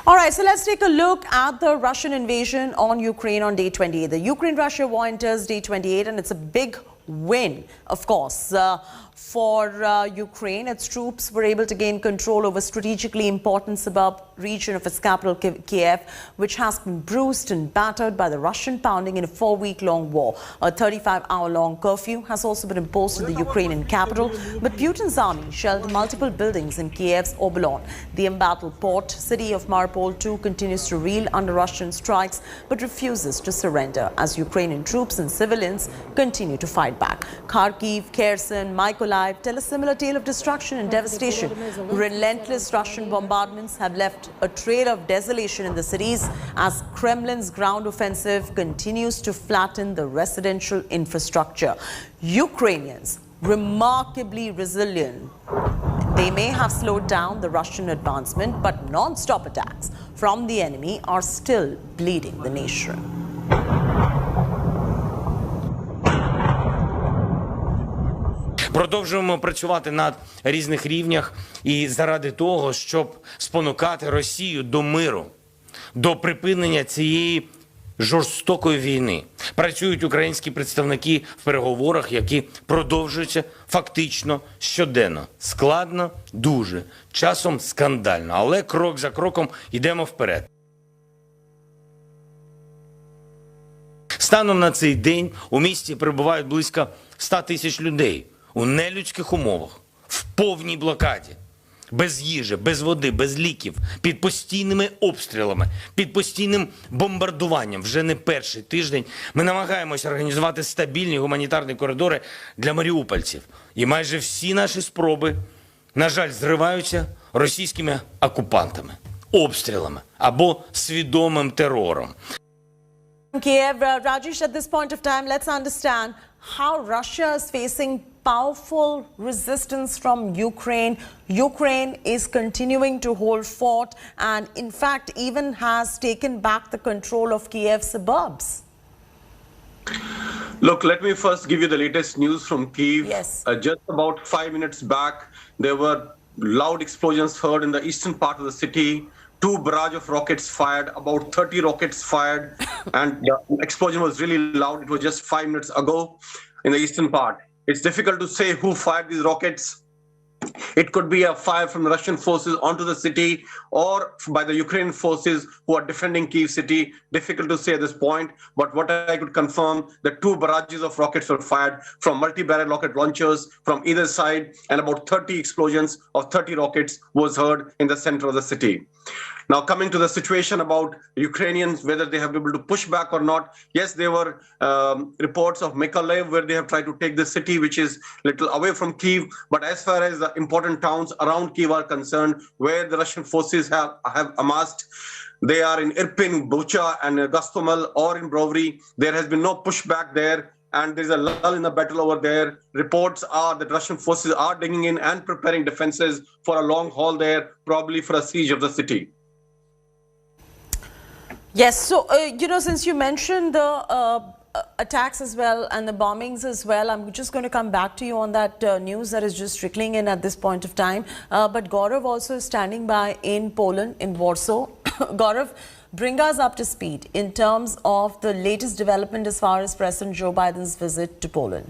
All right, so let's take a look at the Russian invasion on Ukraine on day 28. The Ukraine-Russia war enters day 28, and it's a big win, of course, for Ukraine. Its troops were able to gain control over strategically important suburb region of its capital, Kyiv, which has been bruised and battered by the Russian pounding in a 4-week-long war. A 35-hour-long curfew has also been imposed in the Ukrainian capital, but Putin's army shelled multiple buildings in Kyiv's Obolon. The embattled port city of Mariupol too continues to reel under Russian strikes, but refuses to surrender as Ukrainian troops and civilians continue to fight back. Kharkiv, Kherson, Mykolaiv tell a similar tale of destruction and devastation. Relentless Russian bombardments have left a trail of desolation in the cities as Kremlin's ground offensive continues to flatten the residential infrastructure. Ukrainians, remarkably resilient. They may have slowed down the Russian advancement, but non-stop attacks from the enemy are still bleeding the nation. Продовжуємо працювати на різних рівнях і заради того, щоб спонукати Росію до миру, до припинення цієї жорстокої війни. Працюють українські представники в переговорах, які продовжуються фактично щоденно. Складно, дуже, часом скандально, але крок за кроком йдемо вперед. Станом на цей день у місті перебувають близько 100 тисяч людей у нелюдських умовах, в повній блокаді, без їжі, без води, без ліків, під постійними обстрілами, під постійним бомбардуванням. Вже не перший тиждень ми намагаємося організувати стабільні гуманітарні коридори для маріупольців. І майже всі наші спроби, на жаль, зриваються російськими окупантами, обстрілами або свідомим терором. Kyiv, Rajesh, at this point of time, let's understand how Russia is facing powerful resistance from Ukraine. Ukraine is continuing to hold fort and, in fact, even has taken back the control of Kyiv suburbs. Look, let me first give you the latest news from Kyiv. Yes. Just about 5 minutes back, there were loud explosions heard in the eastern part of the city. 2 barrage of rockets fired, about 30 rockets fired, and the explosion was really loud. It was just 5 minutes ago in the eastern part. It's difficult to say who fired these rockets. It could be a fire from the Russian forces onto the city or by the Ukrainian forces who are defending Kyiv city. Difficult to say at this point, but what I could confirm, the 2 barrages of rockets were fired from multi-barrel rocket launchers from either side, and about 30 explosions of 30 rockets was heard in the center of the city. Now, coming to the situation about Ukrainians, whether they have been able to push back or not, yes, there were reports of Mykolaiv where they have tried to take the city, which is little away from Kyiv. But as far as the important towns around Kyiv are concerned, where the Russian forces have amassed, they are in Irpin, Bucha, and Gostomel, or in Brovary. There has been no pushback there, and there's a lull in the battle over there. Reports are that Russian forces are digging in and preparing defenses for a long haul there, probably for a siege of the city. Yes, so, since you mentioned the attacks as well and the bombings as well, I'm just going to come back to you on that news that is just trickling in at this point of time. But Gaurav also is standing by in Poland, in Warsaw. Gaurav, bring us up to speed in terms of the latest development as far as President Joe Biden's visit to Poland.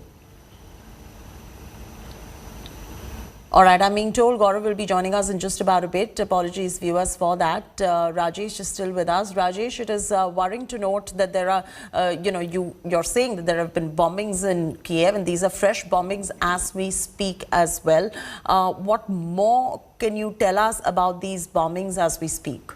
All right, I'm being told Gaurav will be joining us in just about a bit. Apologies, viewers, for that. Rajesh is still with us. Rajesh, it is worrying to note that there are, you're saying that there have been bombings in Kyiv, and these are fresh bombings as we speak as well. What more can you tell us about these bombings as we speak?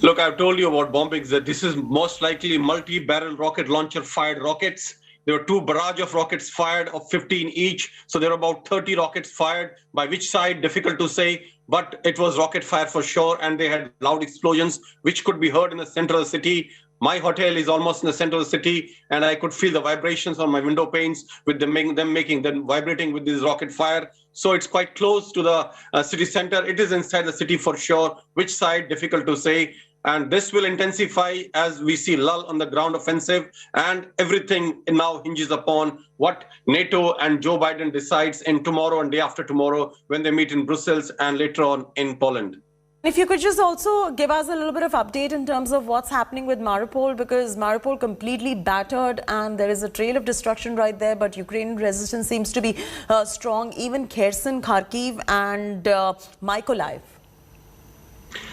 Look, I've told you about bombings, that this is most likely multi-barrel rocket launcher fired rockets. There were 2 barrage of rockets fired of 15 each. So there were about 30 rockets fired. By which side, difficult to say, but it was rocket fire for sure. And they had loud explosions, which could be heard in the center of the city. My hotel is almost in the center of the city, and I could feel the vibrations on my window panes with them vibrating with this rocket fire. So it's quite close to the city center. It is inside the city for sure. Which side, difficult to say. And this will intensify as we see lull on the ground offensive, and everything now hinges upon what NATO and Joe Biden decides in tomorrow and day after tomorrow when they meet in Brussels and later on in Poland. If you could just also give us a little bit of update in terms of what's happening with Mariupol, because Mariupol completely battered and there is a trail of destruction right there, but Ukrainian resistance seems to be strong, even Kherson, Kharkiv and Mykolaiv.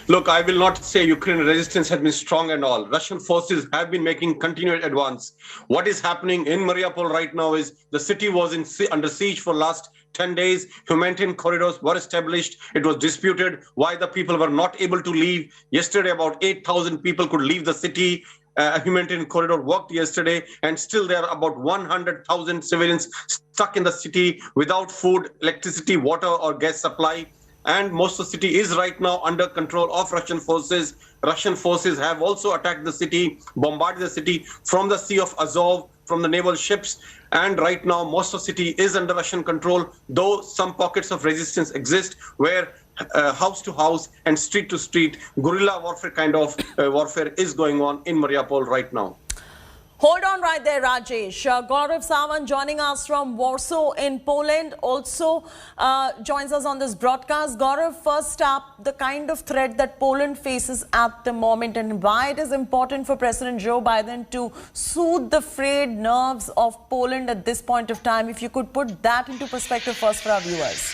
Look, I will not say Ukrainian resistance has been strong and all. Russian forces have been making continued advance. What is happening in Mariupol right now is the city was under siege for last 10 days. Humanitarian corridors were established. It was disputed why the people were not able to leave. Yesterday, about 8,000 people could leave the city. A humanitarian corridor worked yesterday, and still there are about 100,000 civilians stuck in the city without food, electricity, water, or gas supply. And most of the city is right now under control of Russian forces. Russian forces have also attacked the city, bombarded the city from the Sea of Azov, from the naval ships. And right now, most of the city is under Russian control, though some pockets of resistance exist where house to house and street to street guerrilla warfare kind of warfare is going on in Mariupol right now. Hold on right there, Rajesh. Gaurav Sawant joining us from Warsaw in Poland also joins us on this broadcast. Gaurav, first up, the kind of threat that Poland faces at the moment and why it is important for President Joe Biden to soothe the frayed nerves of Poland at this point of time. If you could put that into perspective first for our viewers.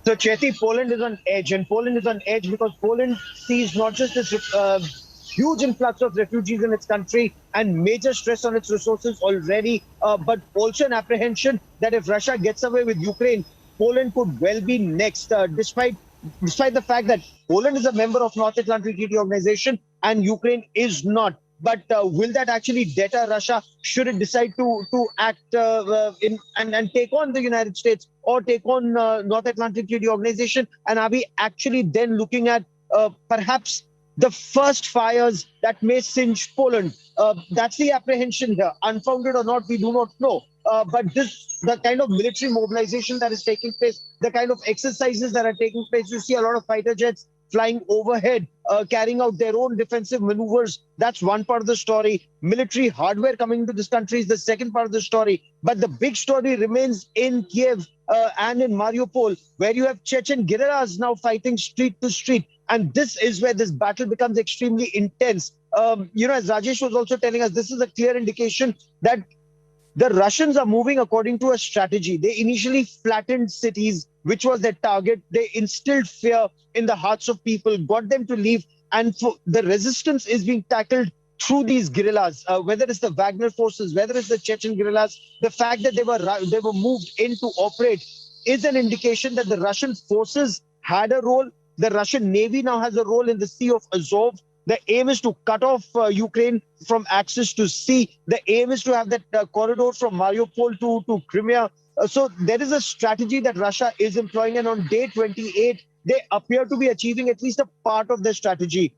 So, Chetty, Poland is on edge, and Poland is on edge because Poland sees not just this huge influx of refugees in its country and major stress on its resources already, but also an apprehension that if Russia gets away with Ukraine, Poland could well be next, despite the fact that Poland is a member of North Atlantic Treaty Organization and Ukraine is not. But will that actually deter Russia should it decide to act and take on the United States or take on North Atlantic Treaty Organization? And are we actually then looking at perhaps the first fires that may singe Poland? That's the apprehension here. Unfounded or not, we do not know. But the kind of military mobilization that is taking place, the kind of exercises that are taking place, you see a lot of fighter jets flying overhead, carrying out their own defensive maneuvers. That's one part of the story. Military hardware coming into this country is the second part of the story. But the big story remains in Kyiv and in Mariupol, where you have Chechen guerrillas now fighting street to street. And this is where this battle becomes extremely intense. As Rajesh was also telling us, this is a clear indication that the Russians are moving according to a strategy. They initially flattened cities, which was their target. They instilled fear in the hearts of people, got them to leave. And the resistance is being tackled through these guerrillas, whether it's the Wagner forces, whether it's the Chechen guerrillas. The fact that they were moved in to operate is an indication that the Russian forces had a role. The Russian Navy now has a role in the Sea of Azov. The aim is to cut off Ukraine from access to sea. The aim is to have that corridor from Mariupol to Crimea. So there is a strategy that Russia is employing, and on day 28, they appear to be achieving at least a part of their strategy.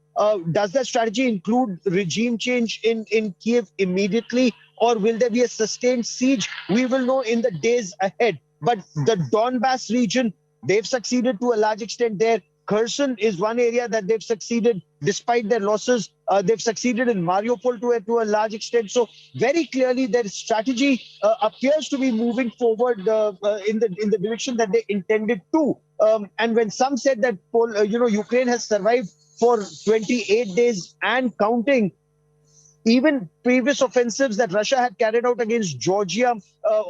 Does that strategy include regime change in Kyiv immediately, or will there be a sustained siege? We will know in the days ahead. But the Donbass region, they've succeeded to a large extent there. Kherson is one area that they've succeeded despite their losses. They've succeeded in Mariupol to a large extent. So very clearly their strategy appears to be moving forward in the direction that they intended to. And when some said that Ukraine has survived for 28 days and counting, even previous offensives that Russia had carried out against Georgia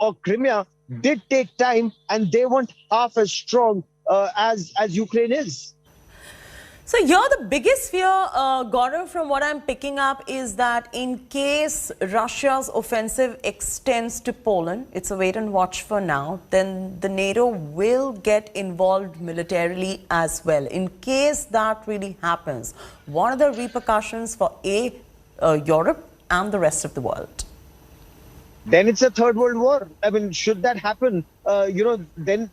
or Crimea did take time, and they weren't half as strong as Ukraine is. So here the biggest fear, Gaurav, from what I'm picking up is that in case Russia's offensive extends to Poland, it's a wait and watch for now, then the NATO will get involved militarily as well. In case that really happens, what are the repercussions for Europe and the rest of the world? Then it's a third world war. I mean, should that happen, then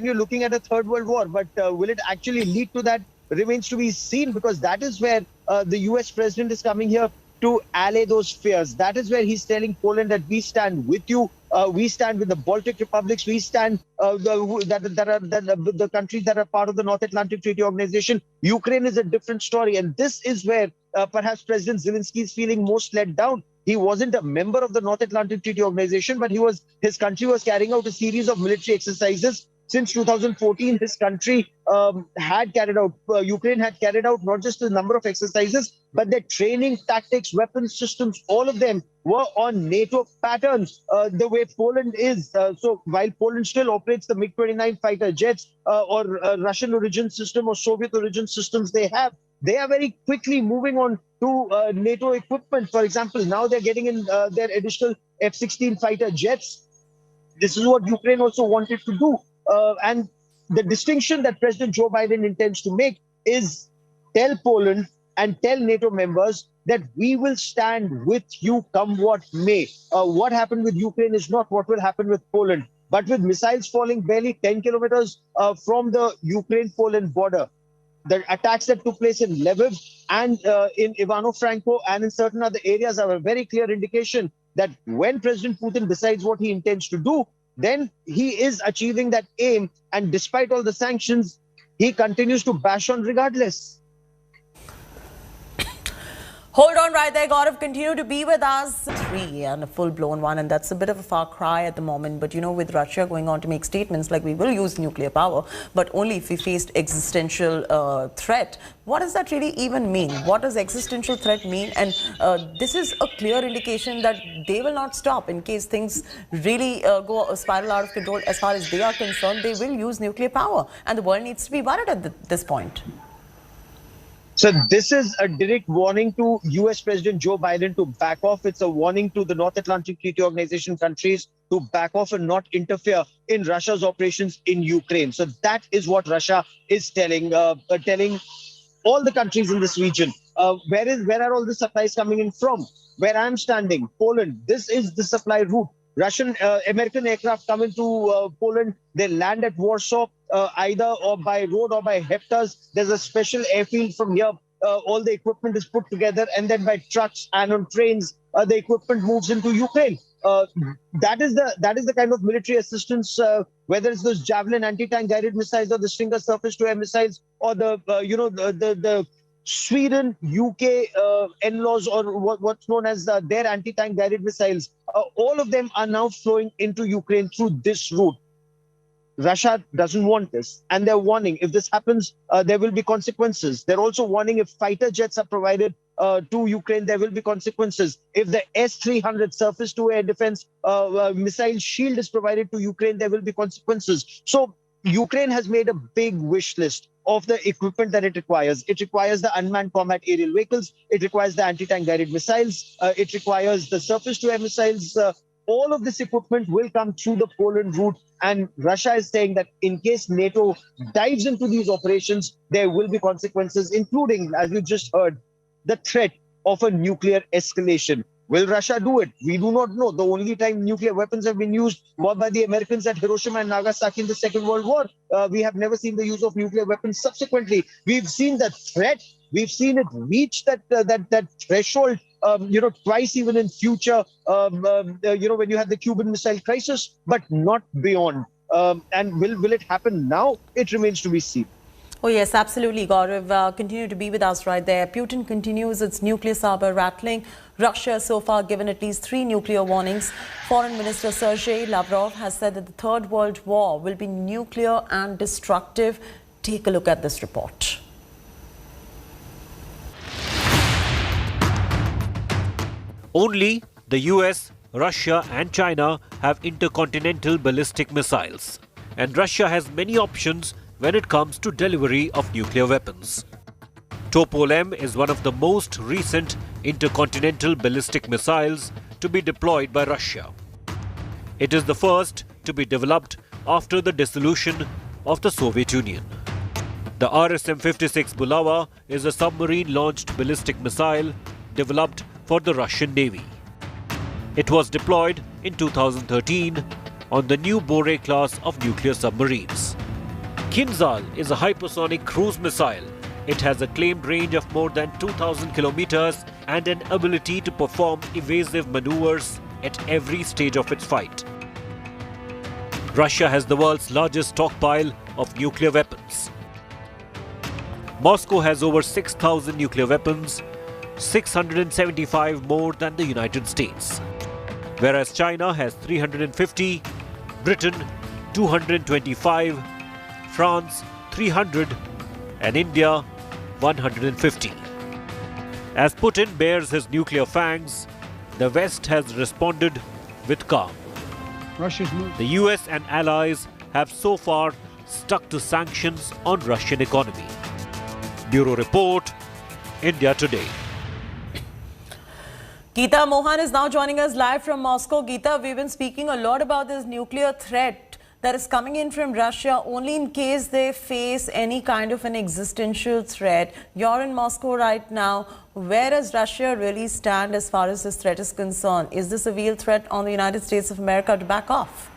you're looking at a third world war. But will it actually lead to that remains to be seen, because that is where the US president is coming here to allay those fears. That is where he's telling Poland that we stand with you. We stand with the Baltic republics. We stand the countries that are part of the North Atlantic Treaty Organization. Ukraine is a different story. And this is where perhaps President Zelenskyy is feeling most let down. He wasn't a member of the North Atlantic Treaty Organization, but his country was carrying out a series of military exercises since 2014, his country Ukraine had carried out not just a number of exercises, but their training, tactics, weapons systems, all of them were on NATO patterns, the way Poland is. So while Poland still operates the MiG-29 fighter jets or Russian origin system or Soviet origin systems they are very quickly moving on to NATO equipment. For example, now they're getting in their additional F-16 fighter jets. This is what Ukraine also wanted to do. And the distinction that President Joe Biden intends to make is tell Poland and tell NATO members that we will stand with you come what may. What happened with Ukraine is not what will happen with Poland. But with missiles falling barely 10 kilometers from the Ukraine-Poland border, the attacks that took place in Lviv and in Ivano-Franko and in certain other areas are a very clear indication that when President Putin decides what he intends to do, then he is achieving that aim. And despite all the sanctions, he continues to bash on regardless. Hold on right there, Gaurav. Continue to be with us. 3 and a full-blown one, and that's a bit of a far cry at the moment. But, you know, with Russia going on to make statements like we will use nuclear power, but only if we faced existential threat. What does that really even mean? What does existential threat mean? And this is a clear indication that they will not stop in case things really go spiral out of control. As far as they are concerned, they will use nuclear power. And the world needs to be worried at this point. So this is a direct warning to US President Joe Biden to back off. It's a warning to the North Atlantic Treaty Organization countries to back off and not interfere in Russia's operations in Ukraine. So that is what Russia is telling all the countries in this region. Where are all the supplies coming in from? Where I'm standing, Poland, this is the supply route. American aircraft come into Poland, they land at Warsaw, either or by road or by hectares. There's a special airfield from here. All the equipment is put together, and then by trucks and on trains, the equipment moves into Ukraine. That is the kind of military assistance, whether it's those Javelin anti-tank guided missiles or the Stinger surface-to-air missiles or the Sweden, UK NLAWs or what's known as their anti-tank guided missiles. All of them are now flowing into Ukraine through this route. Russia doesn't want this, and they're warning if this happens, there will be consequences. They're also warning if fighter jets are provided to Ukraine, there will be consequences. If the S-300 surface-to-air defense missile shield is provided to Ukraine, there will be consequences. So Ukraine has made a big wish list of the equipment that it requires. It requires the unmanned combat aerial vehicles. It requires the anti-tank guided missiles. It requires the surface-to-air missiles. All of this equipment will come through the Poland route. And Russia is saying that in case NATO dives into these operations, there will be consequences, including, as you just heard, the threat of a nuclear escalation. Will Russia do it? We do not know. The only time nuclear weapons have been used was by the Americans at Hiroshima and Nagasaki in the Second World War. We have never seen the use of nuclear weapons subsequently. We've seen that threat. We've seen it reach that threshold, twice even in future, when you had the Cuban Missile Crisis, but not beyond. And will it happen now? It remains to be seen. Oh, yes, absolutely, Gaurav. Continue to be with us right there. Putin continues its nuclear saber rattling. Russia has so far given at least 3 nuclear warnings. Foreign Minister Sergei Lavrov has said that the Third World War will be nuclear and destructive. Take a look at this report. Only the US, Russia and China have intercontinental ballistic missiles. And Russia has many options when it comes to delivery of nuclear weapons. Tupolev is one of the most recent intercontinental ballistic missiles to be deployed by Russia. It is the first to be developed after the dissolution of the Soviet Union. The RSM-56 Bulava is a submarine-launched ballistic missile developed for the Russian Navy. It was deployed in 2013 on the new Bore class of nuclear submarines. Kinzhal is a hypersonic cruise missile. It has a claimed range of more than 2,000 kilometers and an ability to perform evasive maneuvers at every stage of its fight. Russia has the world's largest stockpile of nuclear weapons. Moscow has over 6,000 nuclear weapons, 675 more than the United States. Whereas China has 350, Britain 225, France 300 and India 150. As Putin bares his nuclear fangs, the West has responded with calm. The US and allies have so far stuck to sanctions on Russian economy. Bureau Report, India Today. Geeta Mohan is now joining us live from Moscow. Geeta, we've been speaking a lot about this nuclear threat that is coming in from Russia only in case they face any kind of an existential threat. You're in Moscow right now. Where does Russia really stand as far as this threat is concerned? Is this a real threat on the United States of America to back off?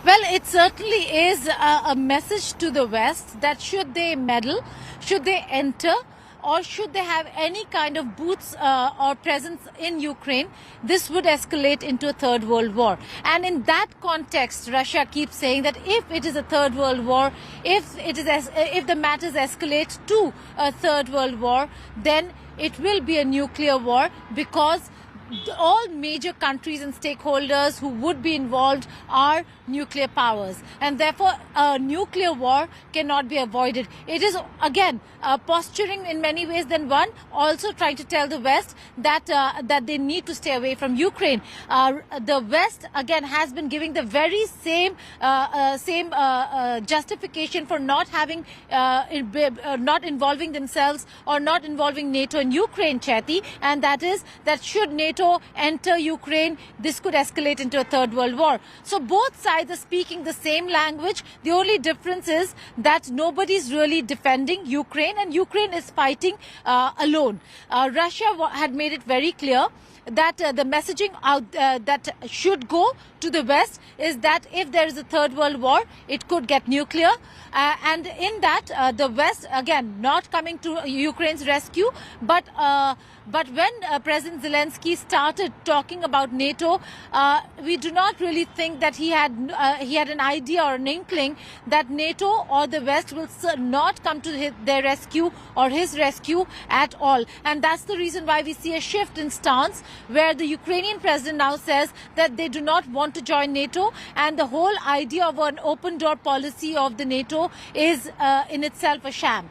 Well, it certainly is a message to the West that should they meddle, should they enter, or should they have any kind of boots or presence in Ukraine, this would escalate into a third world war. And in that context, Russia keeps saying that if it is a third world war, if the matters escalate to a third world war, then it will be a nuclear war, because all major countries and stakeholders who would be involved are nuclear powers, and therefore a nuclear war cannot be avoided. It is again posturing in many ways than one, also trying to tell the West that that they need to stay away from Ukraine. The West again has been giving the very same justification for not having not involving themselves or not involving NATO in Ukraine, Chaiti, and that is that should NATO enter Ukraine, this could escalate into a third world war. So both sides are speaking the same language. The only difference is that nobody's really defending Ukraine, and Ukraine is fighting alone. Russia had made it very clear that the messaging out that should go to the West is that if there is a third world war, it could get nuclear. And in that, the West, again, not coming to Ukraine's rescue, but when President Zelenskyy started talking about NATO, we do not really think that he had an idea or an inkling that NATO or the West will not come to their rescue or his rescue at all. And that's the reason why we see a shift in stance, where the Ukrainian president now says that they do not want to join NATO, and the whole idea of an open door policy of the NATO is in itself a sham.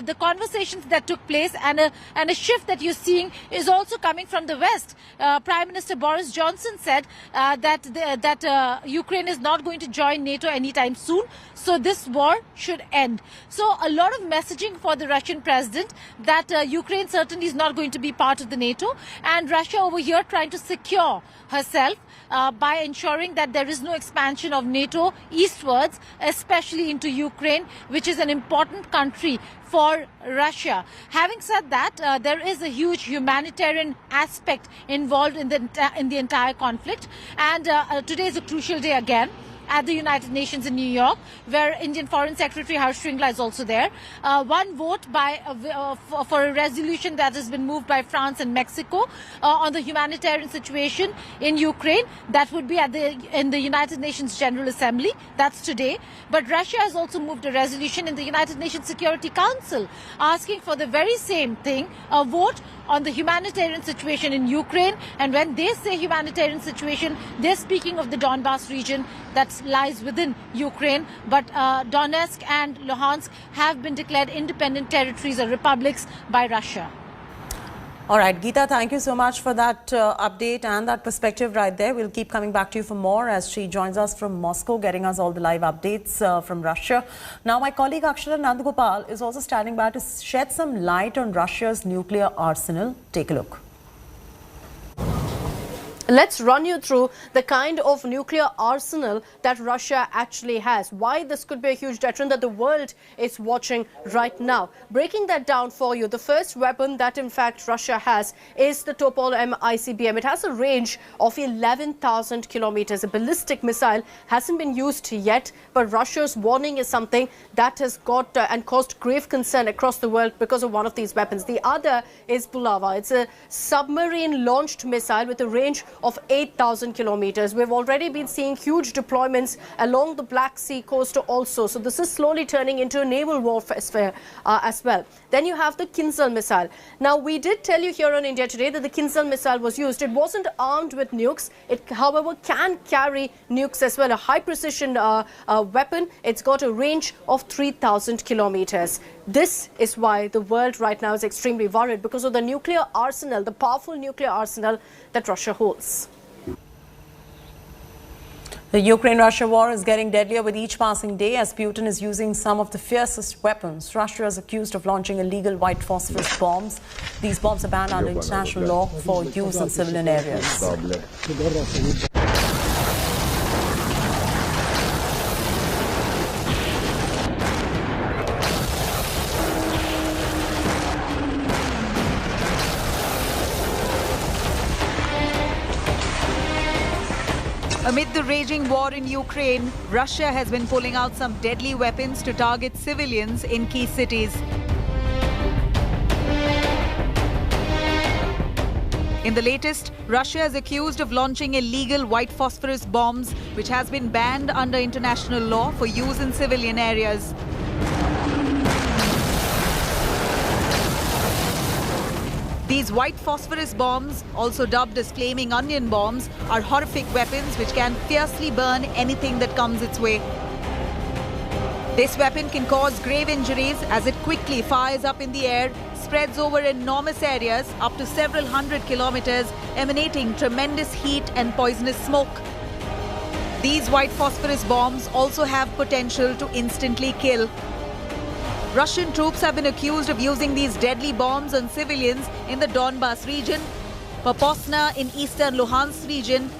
The conversations that took place and a shift that you're seeing is also coming from the West. Prime Minister Boris Johnson said that Ukraine is not going to join NATO anytime soon, so this war should end. So a lot of messaging for the Russian president that Ukraine certainly is not going to be part of the NATO, and Russia over here trying to secure herself by ensuring that there is no expansion of NATO eastwards, especially into Ukraine, which is an important country for Russia. Having said that, there is a huge humanitarian aspect involved in the entire conflict, and today is a crucial day again at the United Nations in New York, where Indian Foreign Secretary Harsh Shringla is also there. One vote for a resolution that has been moved by France and Mexico on the humanitarian situation in Ukraine. That would be in the United Nations General Assembly. That's today. But Russia has also moved a resolution in the United Nations Security Council asking for the very same thing, a vote on the humanitarian situation in Ukraine. And when they say humanitarian situation, they're speaking of the Donbas region that lies within Ukraine. But Donetsk and Luhansk have been declared independent territories or republics by Russia. All right, Geeta, thank you so much for that update and that perspective right there. We'll keep coming back to you for more as she joins us from Moscow, getting us all the live updates from Russia. Now, my colleague Akshara Nandagopal is also standing by to shed some light on Russia's nuclear arsenal. Take a look. Let's run you through the kind of nuclear arsenal that Russia actually has. Why this could be a huge deterrent that the world is watching right now. Breaking that down for you, the first weapon that in fact Russia has is the Topol M ICBM. It has a range of 11,000 kilometers. A ballistic missile hasn't been used yet, but Russia's warning is something that has got and caused grave concern across the world because of one of these weapons. The other is Bulava. It's a submarine launched missile with a range of 8,000 kilometers. We've already been seeing huge deployments along the Black Sea coast also. So this is slowly turning into a naval warfare as well. Then you have the Kinzhal missile. Now, we did tell you here on India Today that the Kinzhal missile was used. It wasn't armed with nukes. It, however, can carry nukes as well. A high precision weapon. It's got a range of 3,000 kilometers. This is why the world right now is extremely worried, because of the nuclear arsenal, the powerful nuclear arsenal that Russia holds. The Ukraine-Russia war is getting deadlier with each passing day as Putin is using some of the fiercest weapons. Russia is accused of launching illegal white phosphorus bombs. These bombs are banned under international law for use in civilian areas. Amid the raging war in Ukraine, Russia has been pulling out some deadly weapons to target civilians in key cities. In the latest, Russia is accused of launching illegal white phosphorus bombs, which has been banned under international law for use in civilian areas. These white phosphorus bombs, also dubbed as flaming onion bombs, are horrific weapons which can fiercely burn anything that comes its way. This weapon can cause grave injuries as it quickly fires up in the air, spreads over enormous areas up to several hundred kilometers, emanating tremendous heat and poisonous smoke. These white phosphorus bombs also have potential to instantly kill. Russian troops have been accused of using these deadly bombs on civilians in the Donbas region, Popasna in eastern Luhansk region,